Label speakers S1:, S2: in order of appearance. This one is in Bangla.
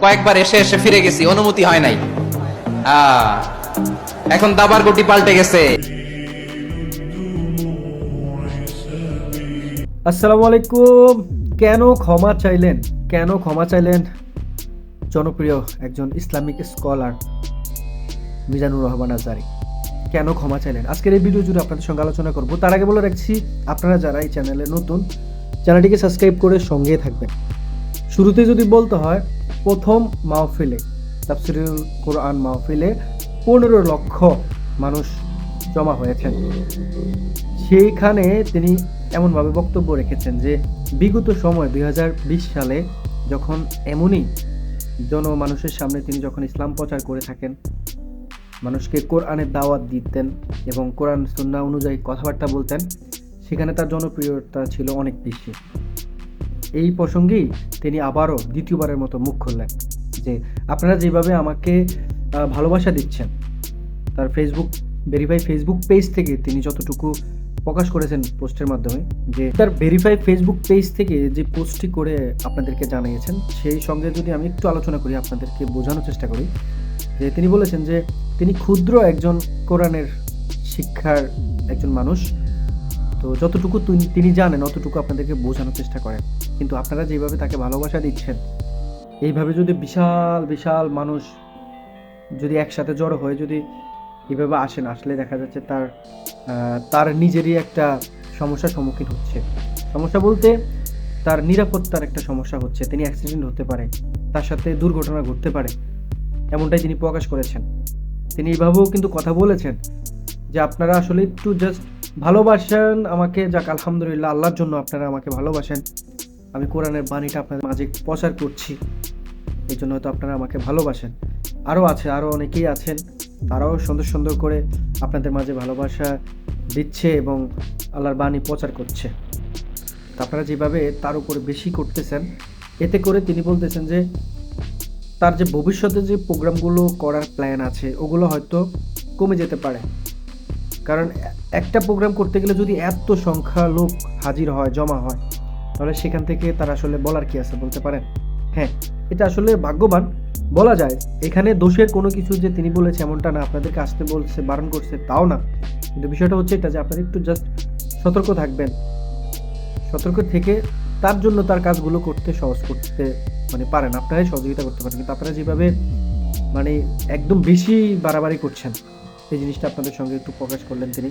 S1: কয়েকবার এসে এসে ফিরে গেছি, অনুমতি হয় নাই। এখন দাবার গুটি পাল্টে গেছে।
S2: আসসালামু আলাইকুম। কেন ক্ষমা চাইলেন? কেন ক্ষমা চাইলেন জনপ্রিয় একজন ইসলামিক স্কলার মিজানুর রহমান আজহারী? কেন ক্ষমা চাইলেন? আজকের এই ভিডিও জুড়ে আপনাদের সঙ্গে আলোচনা করব। তার আগে বলে রাখছি, আপনারা যারা এই চ্যানেলে নতুন, চ্যানেলটিকে সাবস্ক্রাইব করে সঙ্গে থাকবেন। শুরুতে যদি বলতে হয়, প্রথম মাহফিলে, তাফসিরুল কোরআন মাহফিলে 15 লক্ষ মানুষ জমা হয়েছেন। সেইখানে তিনি এমনভাবে বক্তব্য রেখেছেন যে বিগত সময় 2020 সালে যখন এমনই জনমানুষের সামনে তিনি যখন ইসলাম প্রচার করে থাকেন, মানুষকে কোরআনের দাওয়াত দিতেন এবং কোরআন সুন্নাহ অনুযায়ী কথাবার্তা বলতেন, সেখানে তার জনপ্রিয়তা ছিল অনেক বেশি। এই প্রসঙ্গেই তিনি আবারও দ্বিতীয়বারের মতো মুখ খুললেন যে আপনারা যেভাবে আমাকে ভালোবাসা দিচ্ছেন, তার ভেরিফাই ফেসবুক পেজ থেকে তিনি যতটুকু প্রকাশ করেছেন পোস্টের মাধ্যমে, যে তার ভেরিফাই ফেসবুক পেজ থেকে যে পোস্টটি করে আপনাদেরকে জানিয়েছেন, সেই সঙ্গে যদি আমি একটু আলোচনা করি, আপনাদেরকে বোঝানোর চেষ্টা করি, যে তিনি বলেছেন যে তিনি ক্ষুদ্র একজন কোরআনের শিক্ষার একজন মানুষ, তো যতটুকু তিনি জানেন অতটুকু আপনাদেরকে বোঝানোর চেষ্টা করেন। কিন্তু আপনারা যেভাবে তাকে ভালোবাসা দিচ্ছেন, এইভাবে যদি বিশাল বিশাল মানুষ যদি একসাথে জড়ো হয়ে যদি এভাবে আসলে দেখা যাচ্ছে তার নিজেরই একটা সমস্যার সম্মুখীন হচ্ছে। সমস্যা বলতে তার নিরাপত্তার একটা সমস্যা হচ্ছে, তিনি অ্যাক্সিডেন্ট হতে পারে, তার সাথে দুর্ঘটনা ঘটতে পারে, এমনটাই তিনি প্রকাশ করেছেন। তিনি এইভাবেও কিন্তু কথা বলেছেন যে আপনারা আসলে একটু জাস্ট ভালোবাসেন আমাকে, যাক আলহামদুলিল্লাহ, আল্লাহর জন্য আপনারা আমাকে ভালোবাসেন, আমি কোরআনের বাণীটা আপনাদের মাঝে প্রচার করছি, এই জন্য হয়তো আপনারা আমাকে ভালোবাসেন। আরও অনেকেই আছেন, তারাও সুন্দর সুন্দর করে আপনাদের মাঝে ভালোবাসা দিচ্ছে এবং আল্লাহর বাণী প্রচার করছে। তো আপনারা যেভাবে তার উপরে বেশি করতেছেন, এতে করে তিনি বলতেছেন যে তার যে ভবিষ্যতে যে প্রোগ্রামগুলো করার প্ল্যান আছে, ওগুলো হয়তো কমে যেতে পারে। কারণ একটা প্রোগ্রাম করতে গেলে যদি এত সংখ্যা লোক হাজির হয়, জমা হয়, তাহলে সেখান থেকে তার আসলে বলার কি আছে, বলতে পারেন? হ্যাঁ, এটা আসলে ভাগ্যবান বলা যায়। এখানে দোষের কোনো কিছু যে তিনি বলেছে এমনটা না, আপনাদেরকে আসতে বলছে, বারণ করছে, তাও না। কিন্তু বিষয়টা হচ্ছে এটা যে আপনারা একটু জাস্ট সতর্ক থাকবেন। সতর্ক থেকে তার জন্য তার কাজগুলো করতে সহজ করতে পারেন, আপনারাই সহযোগিতা করতে পারেন। কিন্তু আপনারা যেভাবে একদম বেশি বাড়াবাড়ি করছেন, এই জিনিসটা আপনাদের সঙ্গে একটু প্রকাশ করলেন তিনি।